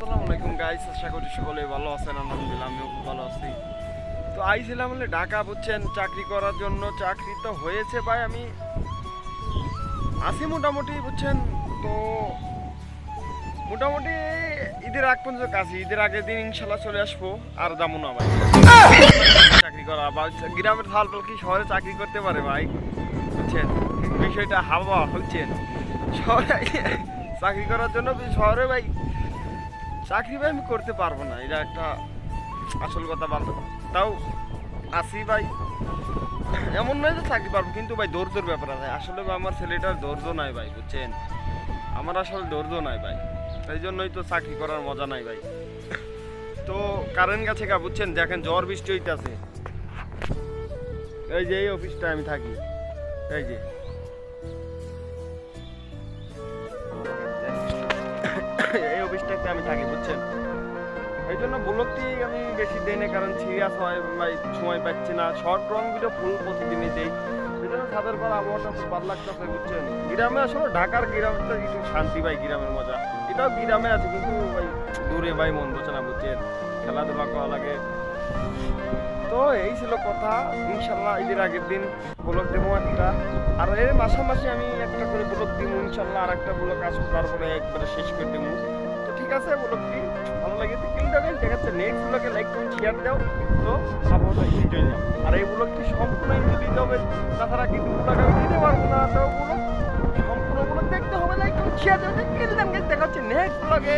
আসসালামু আলাইকুম গাইস, আশা করি সকলে ভালো আছেন। আলহামদুলিল্লাহ আমিও খুব ভালো আছি। তো আইছিলাম হলে ঢাকা, বুঝছেন, চাকরি করার জন্য। চাকরি তো হয়েছে ভাই, আমি আছি মোটামুটি, বুঝছেন। তো মোটামুটি ঈদের আগ পর্যন্ত কাছে, ঈদের আগের দিন ইনশাল্লাহ চলে আসবো। আর যাবো না ভাই চাকরি করা, বা গ্রামের থালপাল কি শহরে চাকরি করতে পারে ভাই, বুঝছেন বিষয়টা। হাওয়া হচ্ছেন শহরে চাকরি করার জন্য শহরে ভাই চাকরি ভাই আমি করতে পারবো না, এটা একটা আসল কথা। ভালো তাও আসি ভাই, এমন নয় যে চাকরি পারবো, কিন্তু ভাই ধৈর্যের ব্যাপার আছে। আসলে আমার ছেলেটার ধৈর্য নাই ভাই, বুঝছেন, আমার আসলে ধৈর্য নাই ভাই, তাই জন্যই তো চাকরি করার মজা নাই ভাই। তো কারেন্ট গেছে গা, বুঝছেন, দেখেন ঝড় বৃষ্টি হইতেছে। এই যে এই অফিসটায় আমি থাকি, এই যে এই অফিসটাতে আমি থাকি, বুঝছেন। এই জন্য ব্লগটি আমি বেশি দিই না, কারণ সিরিয়াস হয় ভাই, সময় পাচ্ছি না। শর্ট রং ভিডিও ফুল প্রতিদিনই দেই, এই জন্য ছাদের পর আবহাওয়াটা খুব ভালো লাগতেছে, বুঝছেন। গ্রামে আসলে ঢাকার গ্রামে তো একটু শান্তি ভাই, গ্রামের মজা এটাও গ্রামে আছে, কিন্তু ভাই দূরে ভাই মন বসে না, বুঝছেন, খেলাধুলা করা লাগে। তো এই ছিল কথা। ইনশাল্লাহ ঈদের আগের দিন ব্লগ দেবো একটা, আর এর মাসামাসি আমি একটা করে ব্লগ দিব ইনশাল্লাহ। আর একটা ব্লগ আসবো, তারপরে একবারে শেষ করে দেবো। তো ঠিক আছে, ব্লগটি ভালো লাগে দেখাচ্ছে। নেক্সট ব্লগে লাইক কমেন্ট শেয়ার দাও, তো আবহাওয়াটা এনজয় দাও। আর এই ব্লগটি সম্পূর্ণ এনজয় দিতে হবে, তাছাড়া কিন্তু ব্লগ আমি দিতে পারবো না। তো ব্লগ সম্পূর্ণ ব্লগ দেখতে হবে, লাইক কমেন্ট শেয়ার দাও। দেখাচ্ছে নেক্সট ব্লগে।